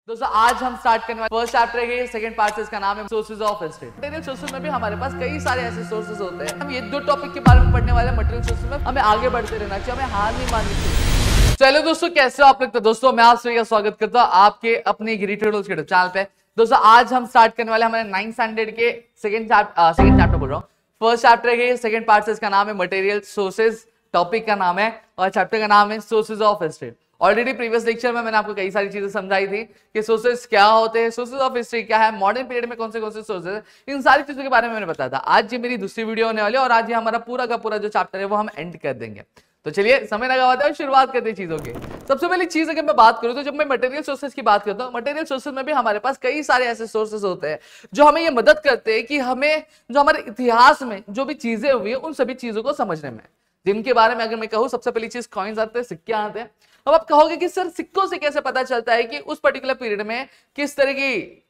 दोस्तों आज हम स्टार्ट करने वाले फर्स्ट चैप्टर के सेकंड पार्ट से, इसका नाम है sources of history. Material sources में भी हमारे पास कई सारे ऐसे सोर्सेज होते हैं। हम ये दो टॉपिक के बारे में पढ़ने वाले मटेरियल सोर्सेज में हमें आगे बढ़ते रहना चाहिए, हमें हार नहीं माननी चाहिए। चलो दोस्तों, कैसे हो आप लोग? तो दोस्तों मैं आप सभी का स्वागत करता हूँ आपके अपने गिरीटेडल्स के चैनल पे। दोस्तों आज हम स्टार्ट करने वाले हमारे 9th स्टैंडर्ड के सेकंड चैप्टर बोल रहा हूँ, फर्स्ट चैप्टर के सेकंड पार्ट से, इसका नाम है मटेरियल सोर्सेज। टॉपिक का नाम है और चैप्टर का नाम है sources of history. Already previous lecture में मैंने आपको कई सारी चीजें समझाई थी कि सोर्सेज क्या होते हैं, सोर्सेज ऑफ हिस्ट्री क्या है, मॉडर्न पीरियड में कौन से सोर्सेज है, इन सारी चीजों के बारे में मैंने बताया था। आज ये मेरी दूसरी वीडियो होने वाली है और आज ये हमारा पूरा का पूरा जो चैप्टर है वो हम एंड कर देंगे। तो चलिए समय लगा हुआ है, शुरुआत करते हैं चीजों की। सबसे पहली चीज अगर मैं बात करूं तो जब मैं मटेरियल सोर्सेज की बात करता हूं, मटेरियल सोर्सेज में भी हमारे पास कई सारे ऐसे सोर्सेज होते हैं जो हमें ये मदद करते हैं कि हमें जो हमारे इतिहास में जो भी चीजें हुई है उन सभी चीजों को समझने में, जिनके बारे में अगर मैं कहूं, सबसे पहली चीज कॉइन्स आते हैं, सिक्के आते हैं। अब आप कहोगे कि सर सिक्कों से कैसे पता चलता है कि उस पर्टिकुलर पीरियड में किस तरह की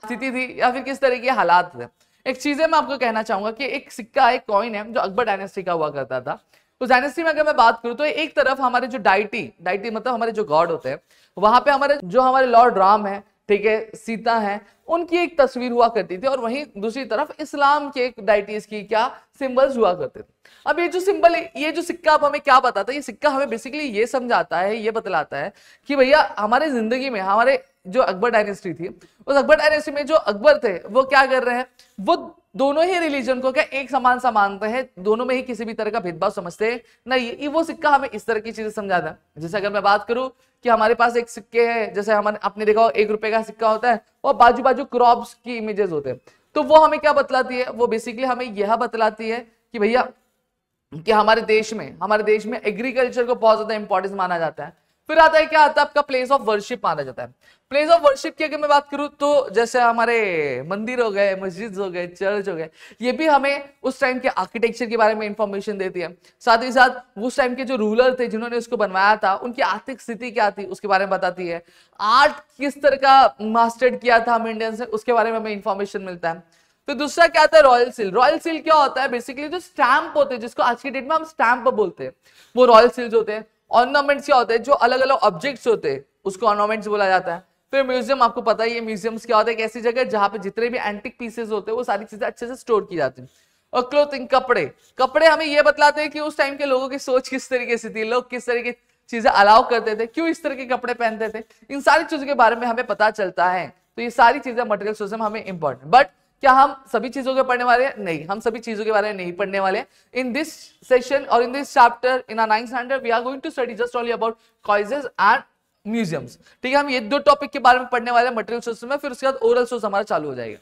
स्थिति थी या फिर किस तरह के हालात थे। एक चीज है, मैं आपको कहना चाहूंगा कि एक सिक्का, एक कॉइन है जो अकबर डायनेस्टी का हुआ करता था। उस डायनेस्टी में अगर मैं बात करूं तो एक तरफ हमारे जो डाइटी मतलब हमारे जो गॉड होते हैं, वहां पे हमारे लॉर्ड राम है, ठीक है, सीता है, उनकी एक तस्वीर हुआ करती थी और वहीं दूसरी तरफ इस्लाम के डाइटीज की क्या सिंबल्स हुआ करते थे। अब ये जो सिंबल है, ये जो सिक्का अब हमें क्या बताता है, ये सिक्का हमें बेसिकली ये समझाता है, ये बतलाता है कि भैया हमारे जिंदगी में हमारे जो अकबर डायनेस्टी थी, उस अकबर डायनेस्टी में जो अकबर थे वो क्या कर रहे हैं, वो दोनों ही रिलीजन को क्या एक समान सा मानते हैं, दोनों में ही किसी भी तरह का भेदभाव समझते हैं नहीं। वो सिक्का हमें इस तरह की चीजें समझाता है। जैसे अगर मैं बात करूं कि हमारे पास एक सिक्के हैं, जैसे हमारे आपने देखा हो 1 रुपए का सिक्का होता है और बाजू बाजू क्रॉप्स की इमेजेस होते हैं, तो वो हमें क्या बतलाती है, वो बेसिकली हमें यह बतलाती है कि भैया कि हमारे देश में एग्रीकल्चर को बहुत ज्यादा इंपॉर्टेंस माना जाता है। फिर आता है क्या, आता है आपका प्लेस ऑफ वर्शिप माना जाता है। प्लेस ऑफ वर्शिप की अगर मैं बात करूं तो जैसे हमारे मंदिर हो गए, मस्जिद हो गए, चर्च हो गए, ये भी हमें उस टाइम के आर्किटेक्चर के बारे में इंफॉर्मेशन देती है। साथ ही साथ उस टाइम के जो रूलर थे जिन्होंने उसको बनवाया था, उनकी आर्थिक स्थिति क्या थी उसके बारे में बताती है। आर्ट किस तरह का मास्टर्ड किया था हम इंडियंस ने, उसके बारे में हमें इंफॉर्मेशन मिलता है। फिर दूसरा क्या आता है, रॉयल सील। रॉयल सील क्या होता है, बेसिकली जो स्टैंप होते हैं, जिसको आज की डेट में हम स्टैंप बोलते हैं, वो रॉयल सील्स होते हैं। ऑर्नामेंट्स क्या होते हैं, जो अलग अलग ऑब्जेक्ट्स होते हैं उसको ऑर्नामेंट्स बोला जाता है। फिर म्यूजियम, आपको पता ही है म्यूजियम्स क्या होता है, एक ऐसी जगह जहां पे जितने भी एंटिक पीसेस होते हैं वो सारी चीजें अच्छे से स्टोर की जाती है। और क्लोथिंग, कपड़े हमें ये बतलाते हैं कि उस टाइम के लोगों की सोच किस तरीके से थी, लोग किस तरह की चीजें अलाउ करते थे, क्यों इस तरह के कपड़े पहनते थे, इन सारी चीजों के बारे में हमें पता चलता है। तो ये सारी चीजें मटेरियल सोर्स में हमें इंपॉर्टेंट। बट क्या हम सभी चीजों के पढ़ने वाले हैं? नहीं, हम सभी चीजों के बारे में नहीं पढ़ने वाले। इन दिस सेशन और in this chapter in 9th standard we are going to study just only about coins and museums. ठीक है, हम ये दो टॉपिक के बारे में पढ़ने वाले हैं मटेरियल सोर्स में, फिर उसके बाद ओरल सोर्स हमारा चालू हो जाएगा।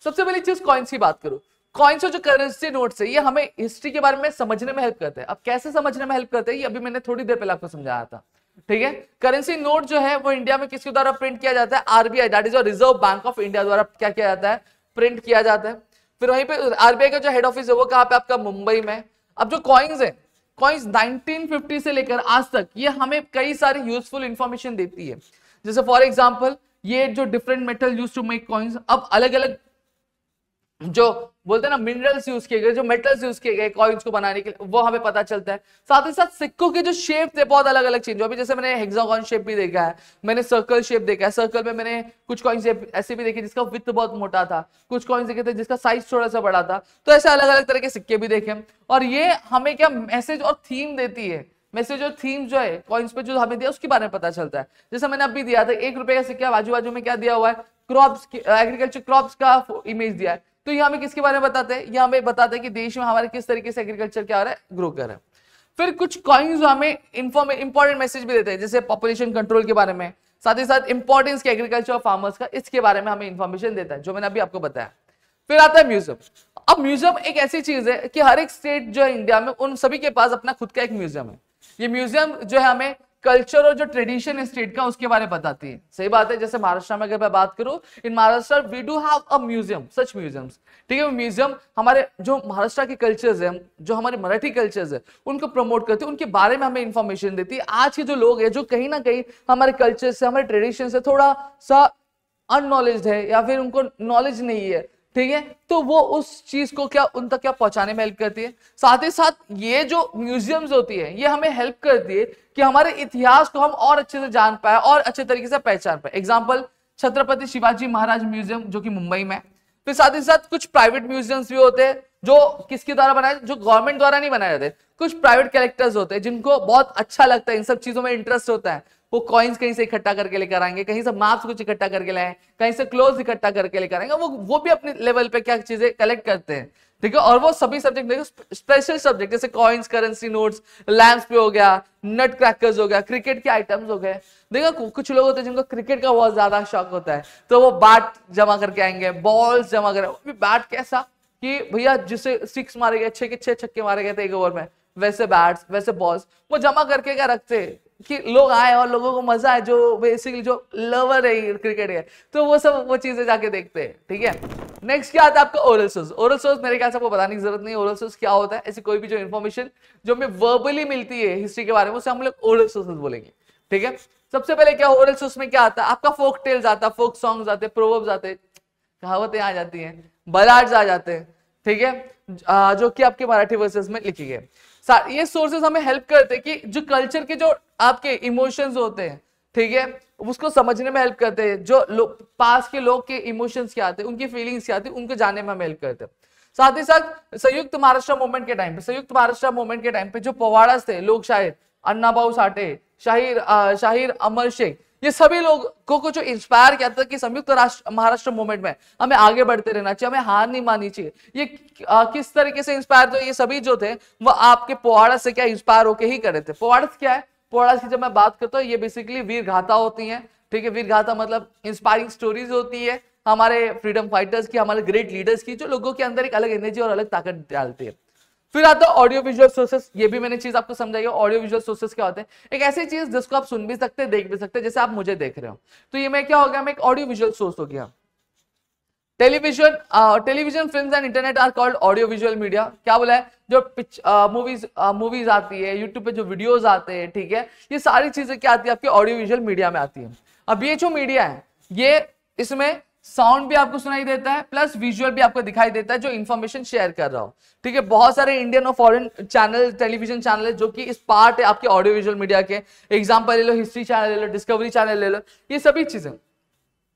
सबसे पहली चीज कॉइन्स की बात करूं, कॉइन्स और जो करेंसी नोट्स है, ये हमें हिस्ट्री के बारे में समझने में हेल्प करते हैं। अब कैसे समझने में हेल्प करते हैं, ये अभी मैंने थोड़ी देर पहले आपको समझाया था। ठीक है, करेंसी नोट जो है वो इंडिया में किसके द्वारा प्रिंट किया जाता है, RBI, that is reserve bank of India द्वारा क्या किया जाता है, प्रिंट किया जाता है। फिर वहीं पे आरबीआई का जो हेड ऑफिस है वो कहां पे, आपका मुंबई में। अब जो कॉइन्स है, कॉइन्स 1950 से लेकर आज तक ये हमें कई सारी यूजफुल इंफॉर्मेशन देती है। जैसे फॉर एग्जांपल ये जो different metal use to make coins, अब अलग अलग जो बोलते हैं ना मिनरल्स यूज किए गए, जो मेटल्स यूज किए गए कॉइन्स को बनाने के लिए, वो हमें पता चलता है। साथ ही साथ सिक्कों के जो शेप थे बहुत अलग अलग चेंज, अभी जैसे मैंने हेक्सागोन शेप भी देखा है, मैंने सर्कल शेप देखा है, सर्कल में मैंने कुछ कॉइन्स ऐसे भी देखे जिसका विड्थ बहुत मोटा था, कुछ कॉइन्स देखे थे जिसका साइज थोड़ा सा बड़ा था। तो ऐसे अलग अलग तरह के सिक्के भी देखे और ये हमें क्या मैसेज और थीम देती है, मैसेज और थीम जो है कॉइन्स पे जो हमें दिया उसके बारे में पता चलता है। जैसे मैंने अभी दिया था 1 रुपए का सिक्का, बाजू बाजू में क्या दिया हुआ है, क्रॉप्स, एग्रीकल्चर क्रॉप्स का इमेज दिया है। तो ये हमें किसके बारे में बताते हैं, ये हमें बताते हैं कि देश में हमारे किस तरीके से एग्रीकल्चर क्या हो रहा है, ग्रो कर रहा है। फिर कुछ कॉइन्स हमें इंपॉर्टेंट मैसेज भी देते हैं, जैसे पॉपुलेशन कंट्रोल के बारे में, साथ ही साथ इंपॉर्टेंस के एग्रीकल्चर और फार्मर्स का, इसके बारे में हमें इंफॉर्मेशन देता है, जो मैंने अभी आपको बताया। फिर आता है म्यूजियम। अब म्यूजियम एक ऐसी चीज है कि हर एक स्टेट जो है इंडिया में, उन सभी के पास अपना खुद का एक म्यूजियम है। ये म्यूजियम जो है हमें कल्चर और जो ट्रेडिशन है स्टेट का उसके बारे में बताती है। सही बात है, जैसे महाराष्ट्र में अगर मैं बात करूं, in Maharashtra we do have a museum, such museums. ठीक है, म्यूजियम हमारे जो महाराष्ट्र के कल्चर्स है, जो हमारे मराठी कल्चर्स है, उनको प्रमोट करते हैं, उनके बारे में हमें इंफॉर्मेशन देती है। आज के जो लोग हैं जो कहीं ना कहीं हमारे कल्चर से, हमारे ट्रेडिशन से थोड़ा सा अननॉलेज्ड है या फिर उनको नॉलेज नहीं है, ठीक है, तो वो उस चीज को क्या उन तक क्या पहुंचाने में हेल्प करती है। साथ ही साथ ये जो म्यूजियम्स होती है ये हमें हेल्प करती है कि हमारे इतिहास को हम और अच्छे से जान पाए और अच्छे तरीके से पहचान पाए। एग्जाम्पल छत्रपति शिवाजी महाराज म्यूजियम जो कि मुंबई में। फिर साथ ही साथ कुछ प्राइवेट म्यूजियम्स भी होते हैं जो किसके द्वारा बनाए, जो गवर्नमेंट द्वारा नहीं बनाए जाते, कुछ प्राइवेट कलेक्टर्स होते हैं जिनको बहुत अच्छा लगता है, इन सब चीजों में इंटरेस्ट होता है, वो कॉइन्स कहीं से इकट्ठा करके लेकर आएंगे, कहीं से मैप्स कुछ इकट्ठा करके लाएं, कहीं से क्लोथ्स इकट्ठा करके लेकर आएंगे, वो भी अपने लेवल पे क्या चीजें कलेक्ट करते हैं, ठीक है। और वो सभी सब्जेक्ट देखो, स्पेशल सब्जेक्ट जैसे कॉइन्स, करेंसी नोट्स, लैंप्स पे हो गया, नट क्रैकर्स हो गया, क्रिकेट के आइटम्स हो गए। देखो कुछ लोग होते हैं जिनको क्रिकेट का बहुत ज्यादा शौक होता है, तो वो बैट जमा करके आएंगे, बॉल्स जमा करेंगे। बैट कैसा कि भैया जिसे 6 मारे गए, 6 के 6 छक्के मारे गए थे एक ओवर में, वैसे बैट्स वैसे बॉल्स वो जमा करके क्या रखते कि लोग आए और लोगों को मजा है, जो बेसिकली जो लवर है क्रिकेट के, तो वो चीजें जाके देखते हैं, ठीक है। नेक्स्ट क्या आता है आपका ओरल सोर्स। ओरल सोर्स मेरे ख्याल से आपको बताने की जरूरत नहीं, ओरल सोर्स क्या होता है। ऐसी कोई भी जो इन्फॉर्मेशन जो हमें वर्बली मिलती है हिस्ट्री के बारे में, उसे हम लोग ओरल सोर्सेस बोलेंगे, ठीक है। सबसे पहले क्या ओरल सोर्स में क्या आता है आपका, फोक टेल्स आता है, फोक सॉन्ग्स आते हैं, प्रोवर्ब्स आते हैं, कहावतें आ जाती हैं, बलाड्स आ जाते हैं, ठीक है, जो कि आपके मराठी वर्सेस में लिखी गए। ये सोर्सेस हमें हेल्प करते हैं कि जो कल्चर के जो आपके इमोशंस होते हैं, ठीक है, उसको समझने में हेल्प करते हैं। जो पास के लोग के इमोशंस क्या आते हैं, उनकी फीलिंग्स क्या आती है, उनको जानने में हमें हेल्प करते हैं। साथ ही साथ संयुक्त महाराष्ट्र मूवमेंट के टाइम पे जो पवाड़ास थे, लोग शायर अन्नाभाऊ साठे, शाहिर अमर शेख, ये सभी लोगों को जो इंस्पायर किया था कि संयुक्त महाराष्ट्र मूवमेंट में हमें आगे बढ़ते रहना चाहिए, हमें हार नहीं माननी चाहिए। ये किस तरीके से इंस्पायर थे, ये सभी जो थे वो आपके पोवाड़ा से क्या इंस्पायर होके ही करे थे। पोवाड़ा क्या है, पोवाड़ा की जब मैं बात करता हूँ, ये बेसिकली वीर गाथा होती है, ठीक है। वीर गाथा मतलब इंस्पायरिंग स्टोरीज होती है हमारे फ्रीडम फाइटर्स की, हमारे ग्रेट लीडर्स की, जो लोगों के अंदर एक अलग एनर्जी और अलग ताकत डालती है। फिर आता है ऑडियो विजुअल सोर्सेस। ये भी मैंने चीज आपको समझाई है। ऑडियो विजुअल सोर्सेस क्या होते हैं, एक ऐसी चीज जिसको आप सुन भी सकते हैं, देख भी सकते हैं, जैसे आप मुझे देख रहे हो, तो ये मैं क्या हो गया, मैं एक ऑडियो विजुअल सोर्स हो गया। Television films and internet are called audio visual media. क्या बोला है, जो मूवीज आती है, यूट्यूब पे जो वीडियोस आते हैं, ठीक है, ये सारी चीजें क्या आती है आपके ऑडियो विजुअल मीडिया में आती है। अब ये जो मीडिया है, ये इसमें साउंड भी आपको सुनाई देता है प्लस विजुअल भी आपको दिखाई देता है, जो इन्फॉर्मेशन शेयर कर रहा हो, ठीक है। बहुत सारे इंडियन और फॉरेन चैनल, टेलीविजन चैनल है जो कि इस पार्ट है आपके ऑडियो विजुअल मीडिया के। एग्जांपल ले लो, हिस्ट्री चैनल ले लो, डिस्कवरी चैनल ले लो, ये सभी चीजें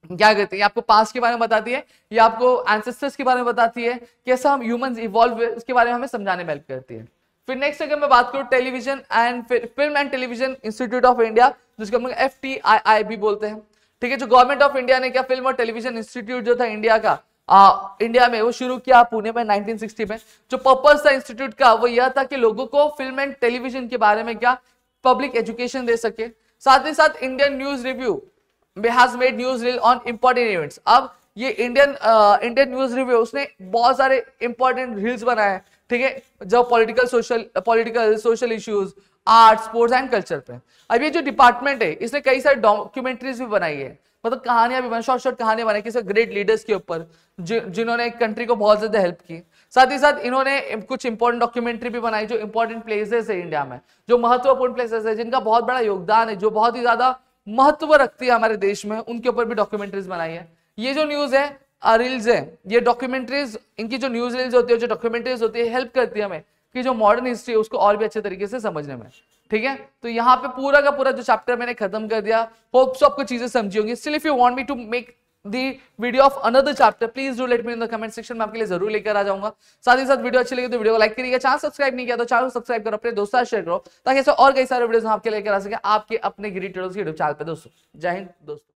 क्या करती है, आपको पास्ट के बारे में बताती है, ये आपको एंसेस्टर्स के बारे में बताती है, कैसा हम ह्यूमंस इवॉल्व हुए उसके बारे में हमें समझाने में हेल्प करती है। फिर नेक्स्ट अगर मैं बात करूं television and film and television institute of India, जिसको हम लोग FTII भी बोलते हैं, ठीक है। जो गवर्नमेंट ऑफ इंडिया ने क्या फिल्म और टेलीविजन इंस्टीट्यूट जो था इंडिया का, इंडिया में वो शुरू किया पुणे में 1960 में। जो पर्पस था इंस्टीट्यूट का वो यह था कि लोगों को फिल्म एंड टेलीविजन के बारे में क्या पब्लिक एजुकेशन दे सके। साथ ही साथ Indian news review has made news reel on important events। अब ये इंडियन न्यूज रिव्यू उसने बहुत सारे इंपॉर्टेंट रील्स बनाए हैं, ठीक है, जो political social issues, art, sports and culture पे। अब ये जो डिपार्टमेंट है इसने कई सारे डॉक्यूमेंट्रीज भी बनाई है, मतलब कहानियां भी बनाई, शॉर्ट कहानियां बनाई किसी ग्रेट लीडर्स के ऊपर जिन्होंने कंट्री को बहुत ज्यादा हेल्प की। साथ ही साथ इन्होंने कुछ इंपॉर्टेंट डॉक्यूमेंट्री भी बनाई जो इंपॉर्टेंट प्लेसेस है इंडिया में, जो महत्वपूर्ण प्लेसेस है, जिनका बहुत बड़ा योगदान है, जो बहुत ही ज्यादा महत्व रखती है हमारे देश में, उनके ऊपर भी डॉक्यूमेंट्रीज बनाई है। ये जो न्यूज है, रील्स है, ये डॉक्यूमेंट्रीज, इनकी जो न्यूज रील्स होती है, जो डॉक्यूमेंट्रीज होती है, हेल्प करती है हमें कि जो मॉडर्न हिस्ट्री है उसको और भी अच्छे तरीके से समझने में, ठीक है। तो यहाँ पे पूरा का पूरा जो चैप्टर मैंने खत्म कर दिया, होप सो आपको चीजें समझी होंगी। Still if you want me to make the video of another chapter, please do let me in the comment section में, आपके लिए जरूर लेकर आ जाऊंगा। साथ ही साथ वीडियो अच्छी लगी तो वीडियो को लाइक करिएगा, चैनल सब्सक्राइब नहीं किया तो चैनल सब्सक्राइब करो, अपने दोस्तों शेयर करो, ताकि ऐसे और कई सारे वीडियोस हम आपके लेकर आ सके आपके अपने गिरी ट्यूटोरियल्स के यूट्यूब चैनल पे। दोस्तों जय हिंद दोस्तों।